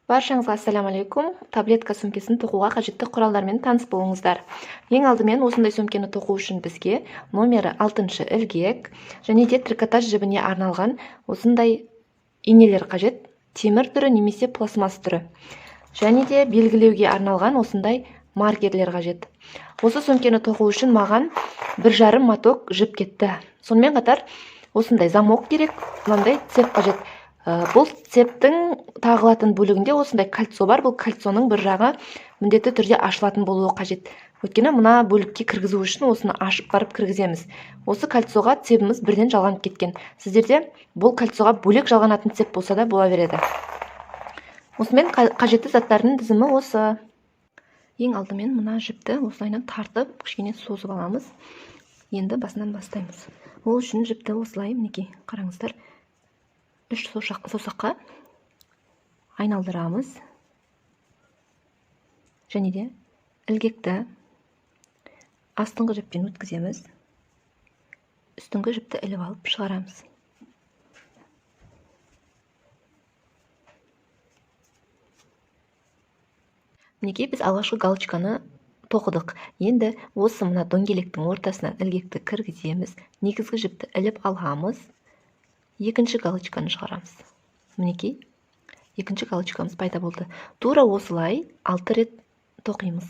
Баршаңызға ассалаумалейкум. Таблетка сөмкесін тоқуға қажетті құралдармен таныс болыңыздар. Ең алдымен осындай сөмкені тоқу үшін бізге номері 6 ілгек және де трикотаж жібіне арналған осындай инелер қажет, темір түрі немесе пластмасс түрі. Және де белгілеуге арналған осындай маркерлер қажет. Осы сөмкені тоқу үшін маған 1,5 моток жіп кетті. Сонымен қатар осындай замок керек, мынандай цеп қажет. Бұл цептің тағылатын бөлігінде осындай кольцо бар. Бұл кольцоның бір жағы міндетті түрде ашылатын болуы қажет. Өйткені мына бөлікке кіргізу үшін осыны ашып барып кіргіземіз. Осы кольцоға цебіміз бірден жалғанып кеткен. Сіздерде бұл кольцоға бөлек жалғанатын цеп болса да бола береді. Осымен қажетті заттардың тізімі осы. Ең алдымен мына жіпті осылайынан тартып, кішкене созып аламыз. Енді басынан бастаймыз. Ол үшін жіпті осылай, мінекей, қараңыздар. 3 саусаққа айналдырамыз. Және де ілгекті астыңғы жіппен өткіземіз. Үстіңгі жіпті іліп алып шығарамыз. Мінекей, біз алғашқы галочканы тоқыдық. Енді осы мына дөңгелектің ортасына ілгекті кіргіземіз. Негізгі жіпті іліп аламыз. Екінші галочканы шығарамыз. Мінекей, екінші галочкамыз пайда болды. Тура осылай 6 рет тоқимыз.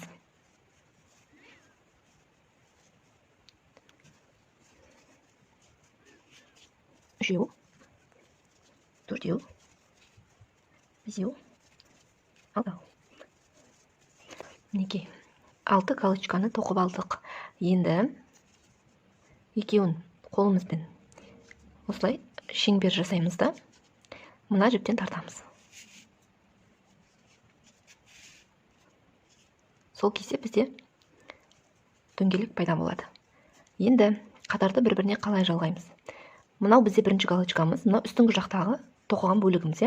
Үшеу, төртеу, бесеу, алтау. Мінекей, 6 галочканы тоқып алдық. Енді екеуін қолымызбен осылай шеңбер жасаймыз да, мына жіптен тартамыз. Сол кезде бізде дөңгелек пайда болады. Енді қатарды бір-біріне қалай жалғаймыз? Мынау бізде бірінші галочкамыз, мынау үстіңгі жақтағы тоқыған бөлігіміз.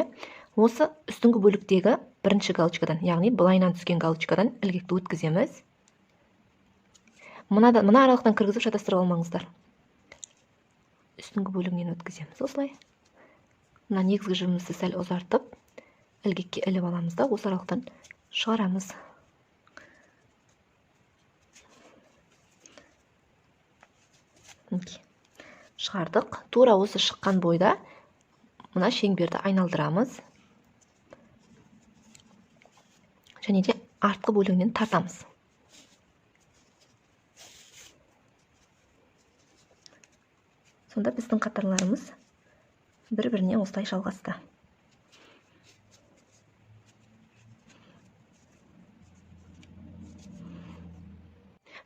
Осы үстіңгі бөліктегі бірінші галочкадан, яғни былайынан түскен галочкадан ілгекті өткіземіз. Мына аралықтан кіргізіп шатастырып алмаңыздар. Үстіңгі бөлігінен өткіземіз осылай. Мына негізгі жібімізді сәл ұзартып, ілгекке іліп аламыз да, осы аралықтан шығарамыз. Шығардық. Тура осы шыққан бойда мына шеңберді айналдырамыз. Және де артқы бөлігінен тартамыз. Сонда біздің қатарларымыз бір-біріне осылай жалғасты.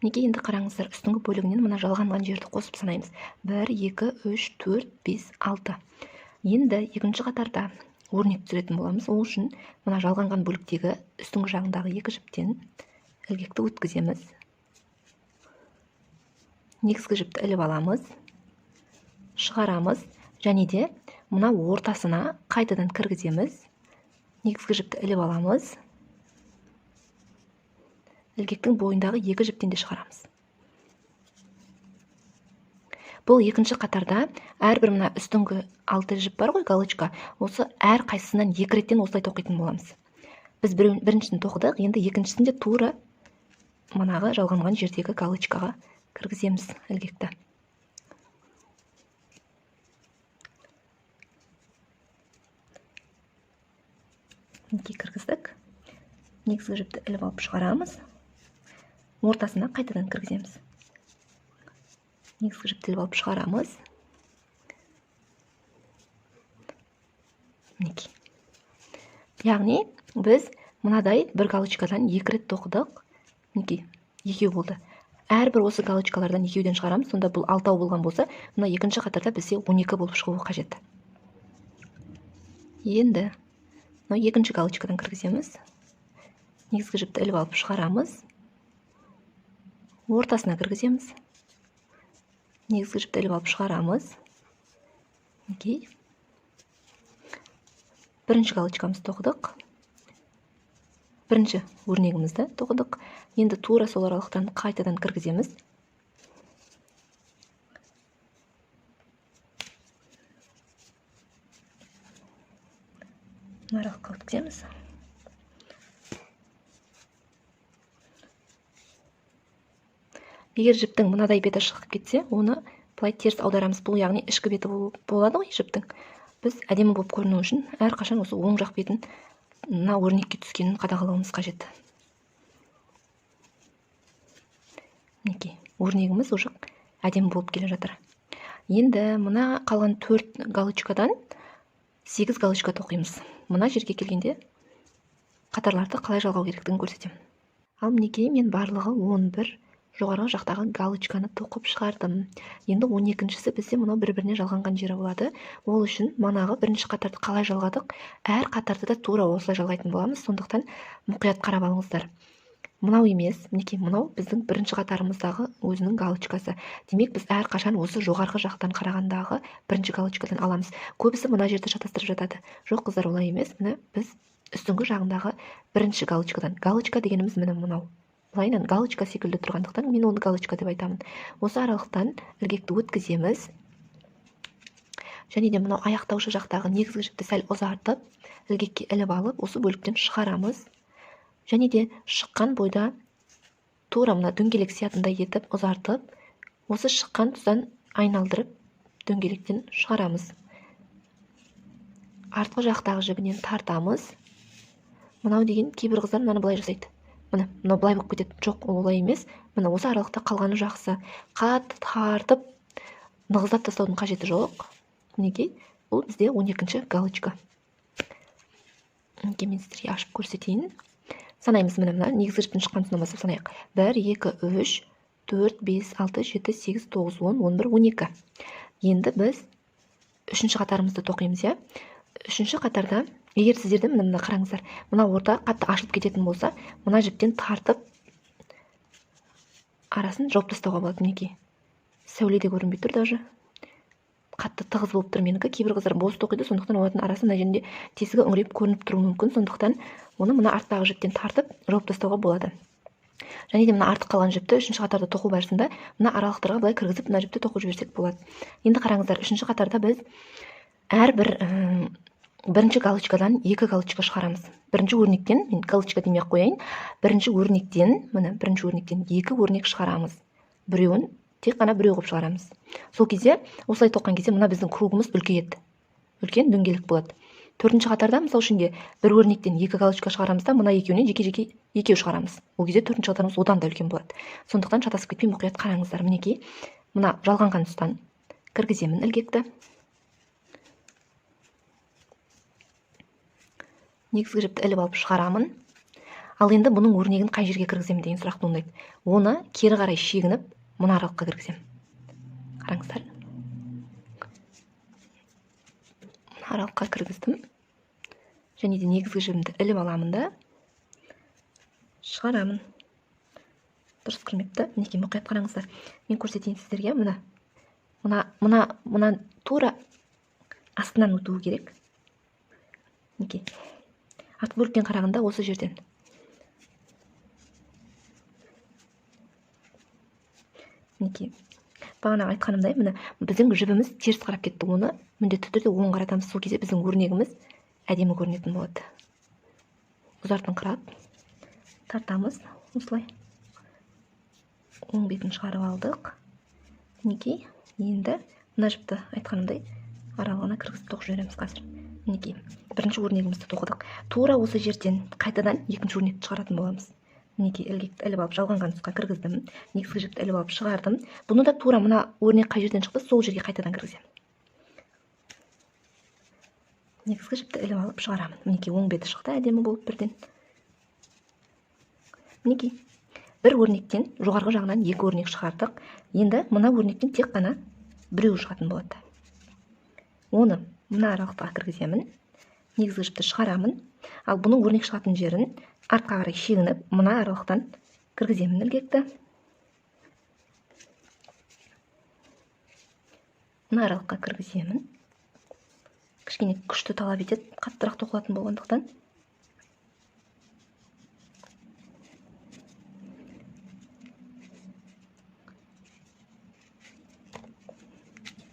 Мінекей, енді қараңыздар, үстіңгі бөлігінен мына жалғанған жерді қосып санаймыз. 1, 2, 3, 4, 5, 6. Енді екінші қатарда өрнек түсіретін боламыз. Ол үшін мына жалғанған бөліктегі үстіңгі жағындағы 2 жіптен ілгекті өткіземіз. Негізгі жіпті іліп аламыз. Шығарамыз. Және де мына ортасына қайтадан кіргіземіз. Негізгі жіпті іліп аламыз. Ілгектің бойындағы 2 жіптен де шығарамыз. Бұл екінші қатарда әрбір мына үстіңгі 6 жіп бар ғой, галочка. Осы әр қайсысынан 2 реттен осылай тоқитын боламыз. Біз біріншісін тоқыдық, енді екіншісінде тура мынағы жалғанған жердегі галочкаға кіргіземіз ілгекті. Кіргіздік. Негізгі жіпті іліп алып шығарамыз. Ортасына қайтадан кіргіземіз. Негізгі жіпті іліп алып шығарамыз. Мінекей. Яғни біз мынадай бір галочкадан 2 рет тоқыдық. Мінекей, 2 болды. Әрбір осы галочкалардан 2-ден шығарамыз. Сонда бұл 6 болған болса, мына екінші қатарда бізде 12 болып шығуы қажет. Енді екінші галочкадан кіргіземіз. Негізгі жіпті іліп алып шығарамыз. Ортасына кіргіземіз. Негізгі жіпті іліп алып шығарамыз. Бірінші галочкамызды тоқыдық. Бірінші өрнегімізді тоқыдық. Енді тура сол аралықтан қайтадан кіргіземіз. Нарыққа өткіземіз. егер жіптің мынадай беті шығып кетсе, оны былай теріс аударамыз. Бұл яғни ішкі беті болады ғой жіптің. Біз әдемі болып көріну үшін әрқашан осы оң жақ бетін мына өрнекке түскенін қадағалауымыз қажет. Мінекей, өрнегіміз уже әдемі болып келе жатыр. Енді мына қалған 4 галочкадан 8 галочка тоқимыз. Мына жерге келгенде қатарларды қалай жалғау керектігін көрсетемін. Ал мінекей, мен барлығы 11 жоғарғы жақтағы галочканы тоқып шығардым. Енді 12-шісі бізде мынау бір-біріне жалғанған жері болады. Ол үшін манағы бірінші қатарды қалай жалғадық, әр қатарды да тура осылай жалғайтын боламыз. Сондықтан мұқият қарап алыңыздар. Мынау емес, мінекей, мынау біздің бірінші қатарымыздағы өзінің галочкасы. Демек, біз әр қашан осы жоғарғы жақтан қарағандағы бірінші галочкадан аламыз. Көбісі мына жерді шатастырып жатады. Жоқ, қыздар, олай емес. Міне біз үстіңгі жағындағы бірінші галочкадан. Галочка дегеніміз міне мынау. Былайынан галочка секілді тұрғандықтан мен оны галочка деп айтамын. Осы аралықтан ілгекті өткіземіз. Және де мынау аяқтаушы жақтағы негізгі жіпті сәл ұзартып, ілгекке іліп алып, осы бөліктен шығарамыз. Және де шыққан бойда тура мына дөңгелек сиятындай етіп ұзартып, осы шыққан тұстан айналдырып, дөңгелектен шығарамыз. Артқы жақтағы жібінен тартамыз. Мынау деген кейбір қыздар мынаны былай жасайды. Міне, мынау былай болып кетеді. Жоқ, ол олай емес. Міне осы аралықта қалғаны жақсы. Қатты тартып, нығыздап тастаудың қажеті жоқ. Мінекей, бұл бізде 12-ші галочка. Мінекей, мен сіздерге ашып көрсетейін. Санаймыз, мына негізгі жіптің шыққан тұсынан бастап санайық. 1, 2, 3, 4, 5, 6, 7, 8, 9, 10, 11, 12. Енді біз 3-ші қатарымызды тоқимыз, иә? 3-ші қатарда, егер сіздерді мына қараңыздар, мына орта қатты ашылып кететін болса, мына жіптен тартып арасын жауып тастауға болады. Мінекей, сәуледе көрінбей тұр даже. Қатты тығыз болып тұр менікі. Кейбір қыздар бос тоқиды, сондықтан олардың арасы мына жерінде тесігі үңірейіп көрініп тұруы мүмкін. Сондықтан оны мына арттағы жіптен тартып жауып тастауға болады. Және де мына артық қалған жіпті 3-ші қатарда тоқу барысында мына аралықтарға былай кіргізіп, мына жіпті тоқып жіберсек болады. Енді қараңыздар, 3-ші қатарда біз әрбір бірінші галочкадан 2 галочка шығарамыз. Бірінші өрнектен, мен галочка демей-ақ қояйын, бірінші өрнектен 2 өрнек шығарамыз. Біреуін тек қана біреу қылып шығарамыз. Сол кезде, осылай тоққан кезде мына біздің кругымыз үлкейеді. Үлкен дөңгелек болады. 4-ші қатарда, мысалы үшінде, бір өрнектен 2 галочка шығарамыз да, мына екеуінен жеке-жеке екеу шығарамыз. Ол кезде 4-ші қатарымыз одан да үлкен болады. Сондықтан шатасып кетпей мұқият қараңыздар. Мінекей, мына жалғанған тұстан кіргіземін ілгекті. Негізгі жіпті іліп алып шығарамын. Ал енді бұның өрнегін қай жерге кіргіземін деген сұрақ туындайды. Оны кері қарай шегініп, мына аралыққа кіргіземін. Қараңыздар. Аралыққа кіргіздім. Және де негізгі жібімді іліп аламын да шығарамын. Дұрыс кірмепті. Мінекей, мұқият қараңыздар. Мен көрсетейін сіздерге. Мына тура астынан өтуі керек. Мінекей. Артқы бөліктен қарағанда осы жерден. Мінекей. Бағана айтқанымдай, міне біздің жібіміз теріс қарап кетті. Оны міндетті түрде оң қаратамыз. Сол кезде біздің өрнегіміз әдемі көрінетін болады. Ұзартыңқырап тартамыз. Осылай. Оң бетін шығарып алдық. Мінекей. Енді мына жіпті айтқанымдай аралығына кіргізіп тоқып жібереміз қазір. Мінекей. Бірінші өрнегімізді тоқыдық. Тура осы жерден қайтадан екінші өрнекті шығаратын боламыз. Мінекей, ілгекті іліп алып жалғанған тұсқа кіргіздім. Негізгі жіпті іліп алып шығардым. Бұны да тура мына өрнек қай жерден шықты, сол жерге қайтадан кіргіземін. Негізгі жіпті іліп алып шығарамын. Мінекей, оң беті шықты әдемі болып бірден. Мінекей, бір өрнектен жоғарғы жағынан 2 өрнек шығардық. Енді мына өрнектен тек қана біреу шығатын болады. Оны мына аралыққа кіргіземін. Негізгі жіпті шығарамын. Ал бұның өрнек шығатын жерін артқа қарай шегініп, мына аралықтан кіргіземін ілгекті. Мына аралыққа кіргіземін. Кішкене күшті талап етеді, қаттырақ тоқылатын болғандықтан.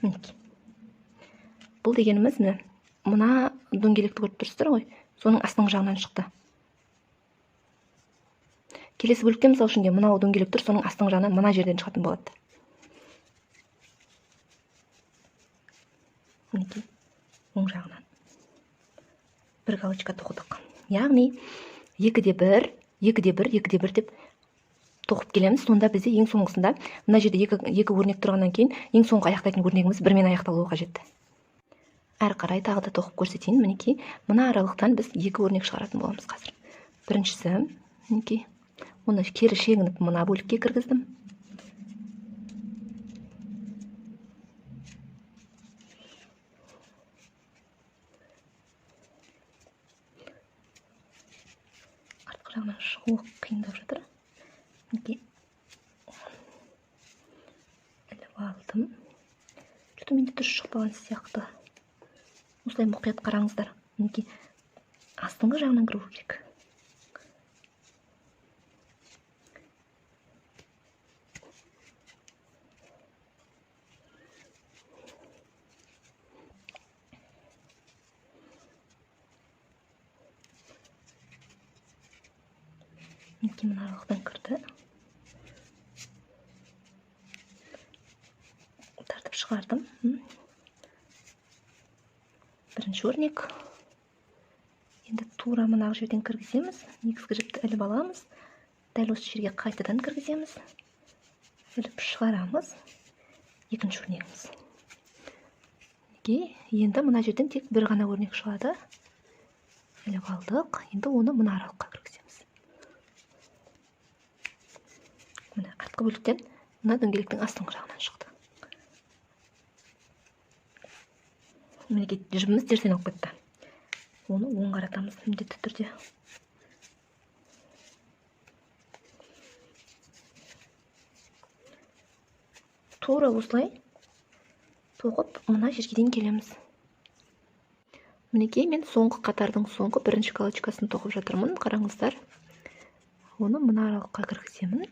Мінекей. Бұл дегеніміз мына дөңгелекті көріп тұрсыздар ғой, соның астыңғы жағынан шықты. келесі бөлікте мысалы үшін мынау дөңгелек тұр, соның астыңғы жағынан мына жерден шығатын болады. Мінекей, оң жағынан бір галочка тоқыдық. Яғни 2-де 1, 2-де 1, 2-де 1 деп тоқып келеміз. Сонда бізде ең соңғысында мына жерде екі өрнек тұрғаннан кейін ең соңғы аяқтайтын өрнегіміз бірмен аяқталуы қажет. Әрі қарай тағы да тоқып көрсетейін. Мінекей, мына аралықтан біз 2 өрнек шығаратын боламыз қазір. Біріншісі, мінекей, оны кері шегініп мына бөлікке кіргіздім. Артқы жағынан шығу қиындап жатыр. Мінекей, іліп алдым. Что-то менде дұрыс шықпаған сияқты. Осылай мұқият қараңыздар. Мінекей, астыңғы жағынан кіру керек. Мінекей, мына аралықтан кірді. Тартып шығардым. Бірінші өрнек. Енді тура мына жерден кіргіземіз. Негізгі жіпті іліп аламыз. Дәл осы жерге қайтадан кіргіземіз. Іліп шығарамыз. Екінші өрнегіміз. Енді мына жерден тек бір ғана өрнек шығады. Іліп алдық. Енді оны мына аралыққа кіргіземіз. Мына артқы бөліктен мына дөңгелектің астыңғы жағынан шықты. Мінекей, жібіміз терістен алып кетті. Оны оң қаратамыз міндетті түрде. Тура осылай тоқып мына жерге дейін келеміз. Мінекей, мен соңғы қатардың соңғы бірінші галочкасын тоқып жатырмын. Қараңыздар. Оны мына аралыққа кіргіземін.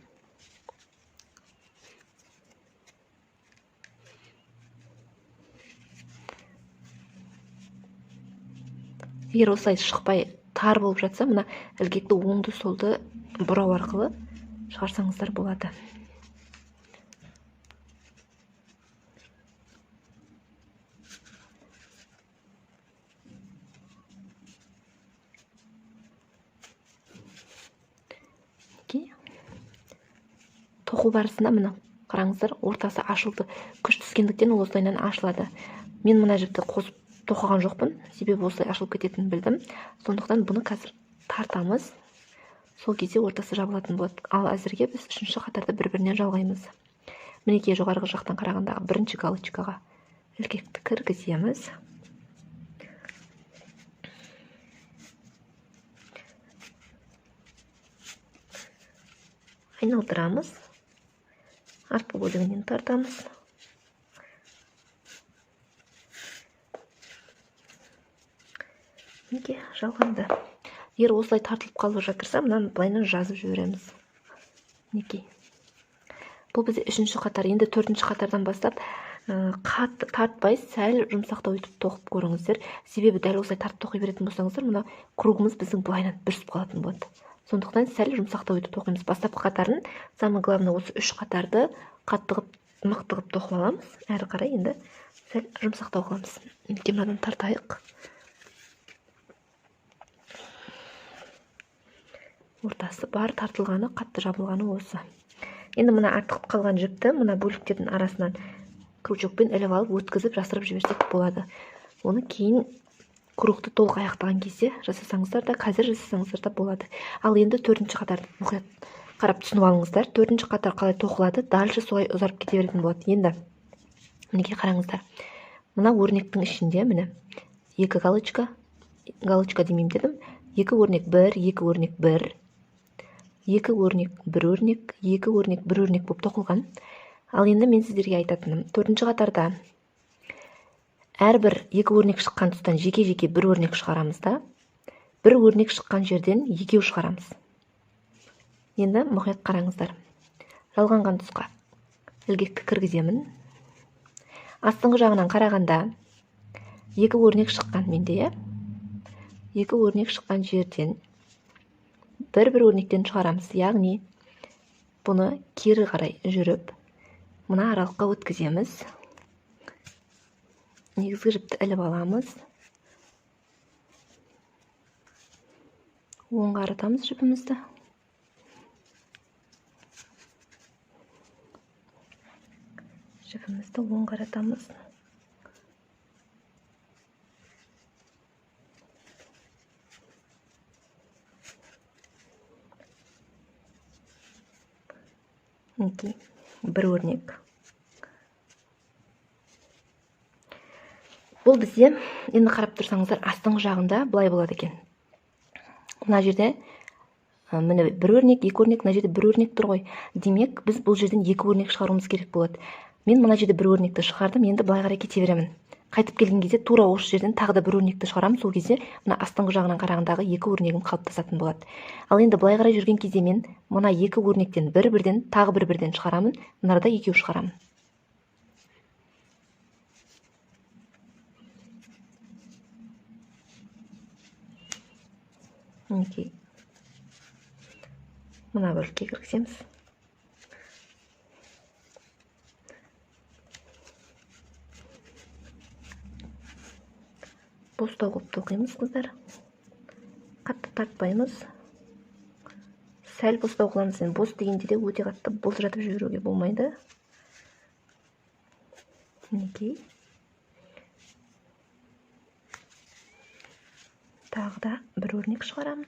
Егер осылай шықпай тар болып жатса, мына ілгекті оңды солды бұрау арқылы шығарсаңыздар болады. Тоқу барысында мына қараңыздар, ортасы ашылды. Күш түскендіктен ол осылайынан ашылады. Мен мына жіпті қосып тоқыған жоқпын, себебі осылай ашылып кететінін білдім. Сондықтан бұны қазір тартамыз. Сол кезде ортасы жабылатын болады. Ал әзірге біз үшінші қатарды бір-бірінен жалғаймыз. Мінекей, жоғарғы жақтан қарағандағы бірінші галочкаға ілгекті кіргіземіз. Айналдырамыз. Артқы бөлігінен тартамыз. Мінекей, жалғанды. Егер осылай тартылып қалып жатырса, мынаны былайынан жазып жібереміз. Мінекей. Бұл бізде үшінші қатар. Енді төртінші қатардан бастап қатты тартпай, сәл жұмсақтау етіп тоқып көріңіздер. Себебі дәл осылай тартып тоқи беретін болсаңыздар, мына кругымыз біздің былайынан бүрісіп қалатын болады. Сондықтан сәл жұмсақтау етіп тоқимыз. Бастапқы қатарын, самое главное, осы үш қатарды қаттығып, мықтығып тоқып аламыз. Әрі қарай енді сәл жұмсақтау қыламыз. Мінекей, мынадан тартайық. Ортасы бар, тартылғаны, қатты жабылғаны осы. Енді мына артық қалған жіпті мына бөліктердің арасынан крючокпен іліп алып, өткізіп, жасырып жіберсек болады. Оны кейін кругты толық аяқтаған кезде жасасаңыздар да, қазір жасасаңыздар да болады. Ал енді төртінші қатарды мұқият қарап түсініп алыңыздар. Төртінші қатар қалай тоқылады, дальше солай ұзарып кете беретін болады. Енді мінекей, қараңыздар. Мына өрнектің ішінде міне екі галочка демеймін дедім. Екі өрнек бір, екі өрнек бір. Екі өрнек, бір өрнек, екі өрнек, бір өрнек болып тоқылған. Ал енді мен сіздерге айтатыным, төртінші қатарда әрбір екі өрнек шыққан тұстан жеке-жеке бір өрнек шығарамыз да, бір өрнек шыққан жерден екеу шығарамыз. Енді мұқият қараңыздар. Жалғанған тұсқа ілгекті кіргіземін. Астыңғы жағынан қарағанда екі өрнек шыққан менде, екі өрнек шыққан жерден бір өрнектен шығарамыз. Яғни бұны кері қарай жүріп, мына аралыққа өткіземіз. Негізгі жіпті іліп аламыз. Оңға қаратамыз жіпімізді. Жіпімізді оңға қаратамыз. Мінекей, бір өрнек. Бұл бізде, енді қарап тұрсаңыздар, астыңғы жағында былай болады екен. Мына жерде міне бір өрнек, екі өрнек, мына жерде бір өрнек тұр ғой. Демек, біз бұл жерден екі өрнек шығаруымыз керек болады. Мен мына жерде бір өрнекті шығардым, енді былай қарай кете беремін. Қайтып келген кезде тура осы жерден тағы да бір өрнекті шығарамын. Сол кезде мына астыңғы жағынан қарағандағы екі өрнегім қалыптасатын болады. Ал енді былай қарай жүрген кезде мен мына екі өрнектен бір-бірден тағы бір-бірден шығарамын. Мынарда екеу шығарамын. Мінекей, мына бөлікке кіргіземіз. Бостау қылып тоқимыз, қыздар. Қатты тартпаймыз. Сәл бостау қыламыз. Бос дегенде де өте қатты былжыратып жіберуге болмайды. Мінекей. Тағы да бір өрнек шығарамын.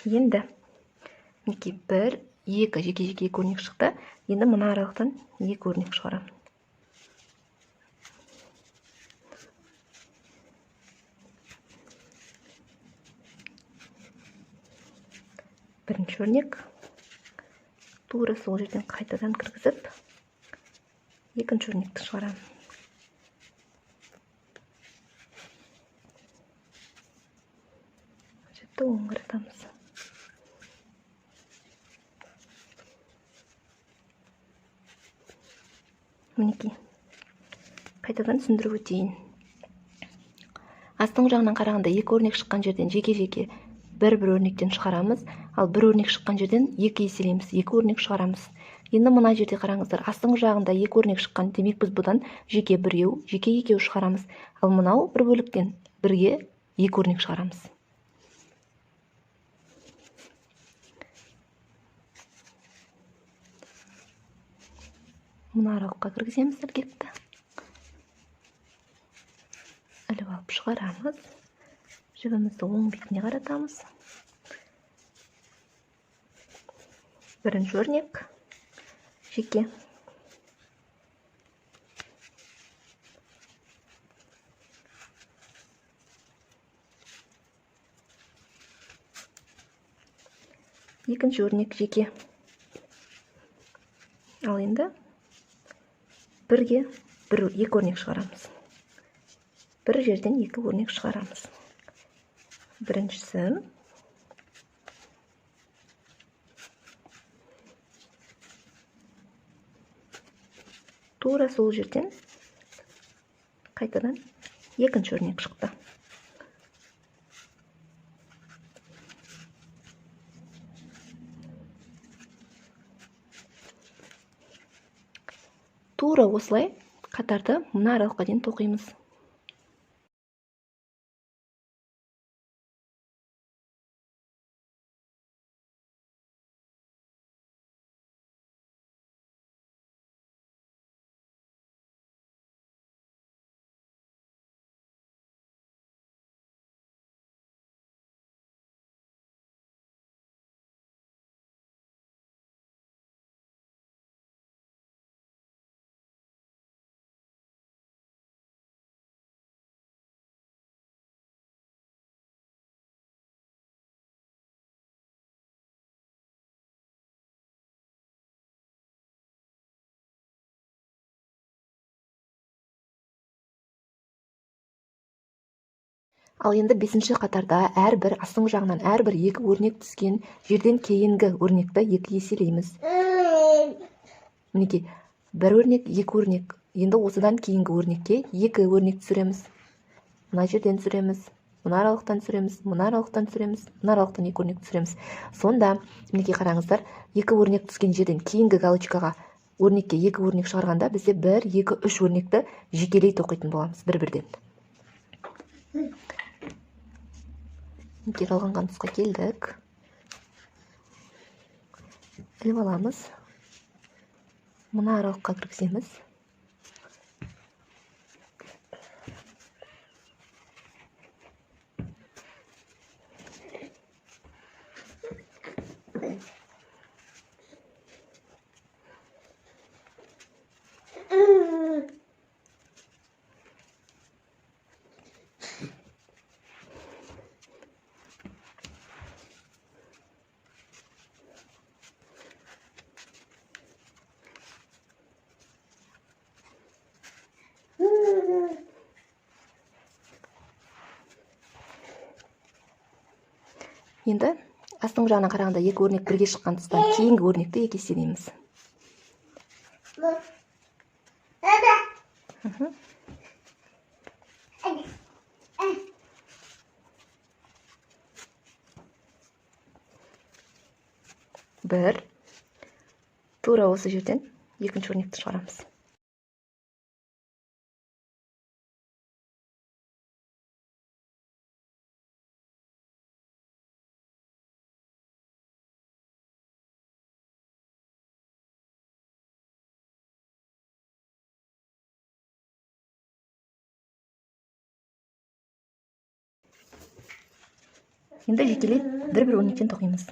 Енді мінекей бір, екі, жеке-жеке екі өрнек шықты. Енді мына аралықтан екі өрнек шығарамын. Бірінші өрнек. Тура сол жерден қайтадан кіргізіп, екінші өрнекті шығарамын. Жіпті оң қаратамыз. Мінекей, қайтадан түсіндіріп өтейін. Астың жағынан қарағанда екі өрнек шыққан жерден жеке-жеке бір-бір өрнектен шығарамыз, ал бір өрнек шыққан жерден екі еселейміз, екі өрнек шығарамыз. Енді мына жерде қараңыздар, астың жағында екі өрнек шыққан, демек біз бұдан жеке біреу, жеке екеу шығарамыз. Ал мынау бір бөліктен бірге екі өрнек шығарамыз. Мына аралыққа кіргіземіз ілгекті. Іліп алып шығарамыз. Жібімізді оң бетіне қаратамыз. Бірінші өрнек, жеке. Екінші өрнек, жеке. Ал енді бірге екі өрнек шығарамыз. Бір жерден екі өрнек шығарамыз. Біріншісі, тура сол жерден қайтадан екінші өрнек шықты. Тура осылай қатарды мына аралыққа дейін тоқимыз. Ал енді 5-ші қатарда әрбір астыңғы жағынан әрбір 2 өрнек түскен жерден кейінгі өрнекті 2 еселейміз. Мінекей, 1 өрнек, 2 өрнек. Енді осыдан кейінгі өрнекке 2 өрнек түсіреміз. Мына жерден түсіреміз, мына аралықтан түсіреміз, мына аралықтан түсіреміз, мына аралықтан 2 өрнек түсіреміз. Сонда, мінекей қараңыздар, 2 өрнек түскен жерден кейінгі галочкаға өрнекке 2 өрнек шығарғанда бізде 1, 2, 3 өрнекті жекелей тоқитын боламыз бір-бірден. Мінекей жалғанған тұсқа келдік. Іліп аламыз. Мына аралыққа кіргіземіз. Енді астыңғы жағынан қарағанда 2 өрнек бірге шыққан тұстан кейінгі өрнекті 2 еселейміз. Бір, тура осы жерден екінші өрнекті шығарамыз. Енді жекелей бір-бір өрнектен тоқимыз.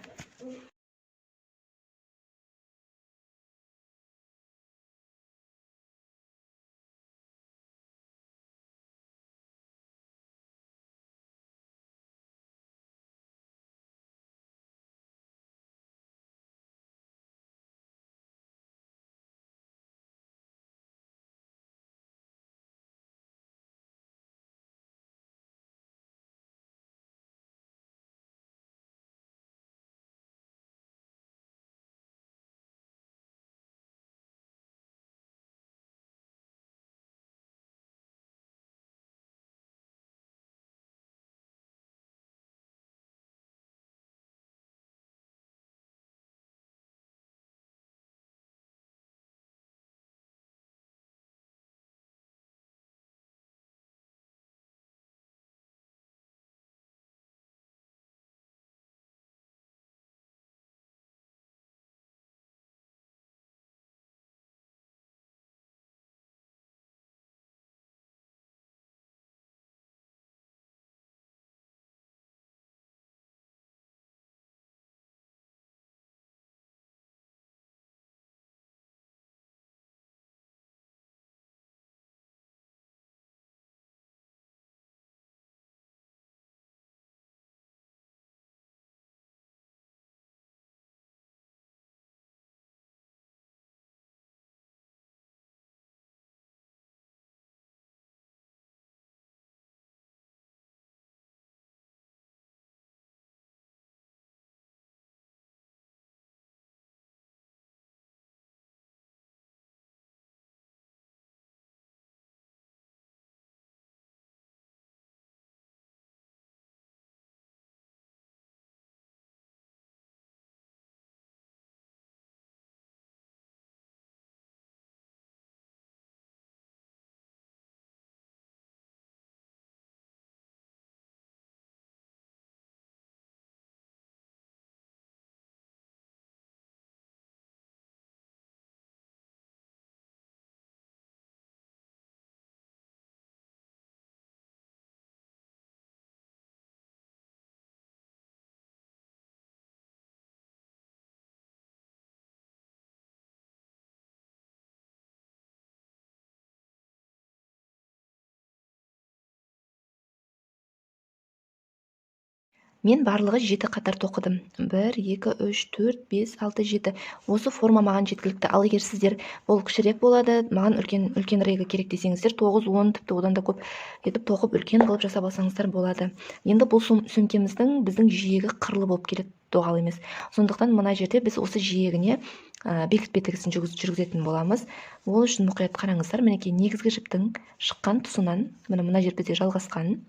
Мен барлығы 7 қатар тоқыдым. 1, 2, 3, 4, 5, 6, 7. Осы форма маған жеткілікті. Ал егер сіздер бұл кішірек болады, маған үлкенірегі керек десеңіздер, 9, 10 тіпті одан да көп етіп тоқып үлкен қылып жасап алсаңыздар болады. Енді бұл сөмкеміздің біздің жиегі қырлы болып келеді, доғал емес. Сондықтан мына жерде біз осы жиегіне бекітпе тігісін жүргізетін боламыз. Ол үшін мұқият қараңыздар. Мінекей негізгі жіптің шыққан тұсынан, мына жер бізде жалғасқан,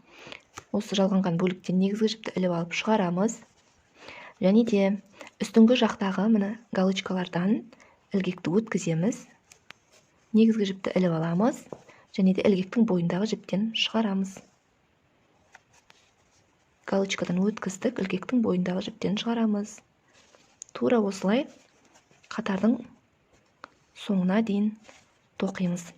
осы жалғанған бөліктен негізгі жіпті іліп алып шығарамыз. Және де үстіңгі жақтағы мына галочкалардан ілгекті өткіземіз. Негізгі жіпті іліп аламыз. Және де ілгектің бойындағы жіптен шығарамыз. Галочкадан өткіздік, ілгектің бойындағы жіптен шығарамыз. Тура осылай қатардың соңына дейін тоқимыз.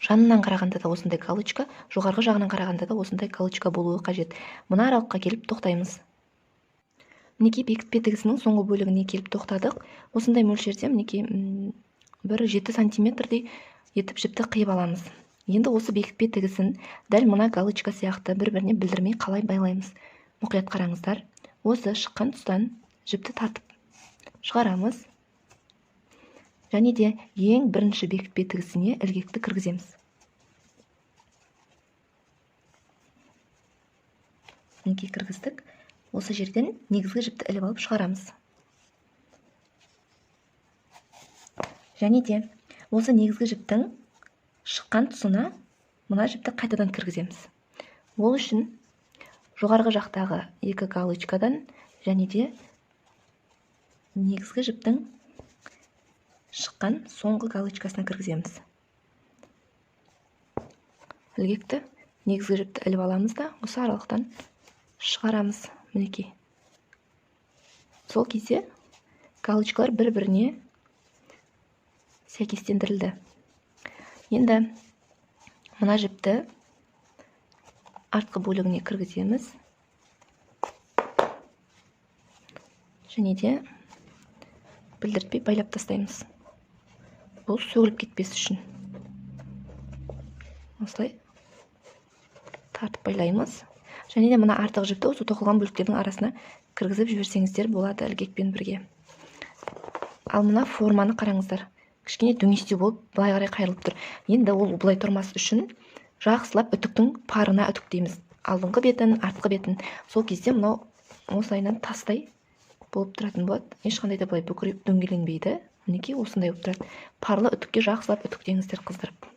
Жанынан қарағанда да осындай галочка, жоғарғы жағынан қарағанда да осындай галочка болуы қажет. Мына аралыққа келіп тоқтаймыз. Мінекей бекітпе тігісінің соңғы бөлігіне келіп тоқтадық. Осындай мөлшерде мінекей 1-7 сантиметрдей етіп жіпті қиып аламыз. Енді осы бекітпе тігісін дәл мына галочка сияқты бір-біріне білдірмей қалай байлаймыз. Мұқият қараңыздар. Осы шыққан тұстан жіпті тартып шығарамыз. Және де ең бірінші бекітпе тігісіне ілгекті кіргіземіз. Мінекей кіргіздік. Осы жерден негізгі жіпті іліп алып шығарамыз. Және де осы негізгі жіптің шыққан тұсына мына жіпті қайтадан кіргіземіз. Ол үшін жоғарғы жақтағы 2 галочкадан және де негізгі жіптің шыққан соңғы галочкасына кіргіземіз. Ілгекті негізгі жіпті іліп аламыз да осы аралықтан шығарамыз. Мінекей. Сол кезде галочкалар бір-біріне сәйкестендірілді. Енді мына жіпті артқы бөлігіне кіргіземіз. Және де білдіртпей байлап тастаймыз. Бұл сөгіліп кетпес үшін. Осылай тартып байлаймыз. Және де мына артық жіпті осы тоқылған бөліктердің арасына кіргізіп жіберсеңіздер болады ілгекпен бірге. Ал мына форманы қараңыздар. Кішкене дөңестеу болып былай қарай қайырылып тұр. Енді ол былай тұрмас үшін жақсылап үтіктің парына үтіктейміз. Алдыңғы бетін, артқы бетін. Сол кезде мынау осылайынан тастай болып тұратын болады. Ешқандай да былай бүкіреп дөңгеленбейді. Мінекей осындай болып тұрады. Парлы үтікке жақсылап үтіктеңіздер қыздырып.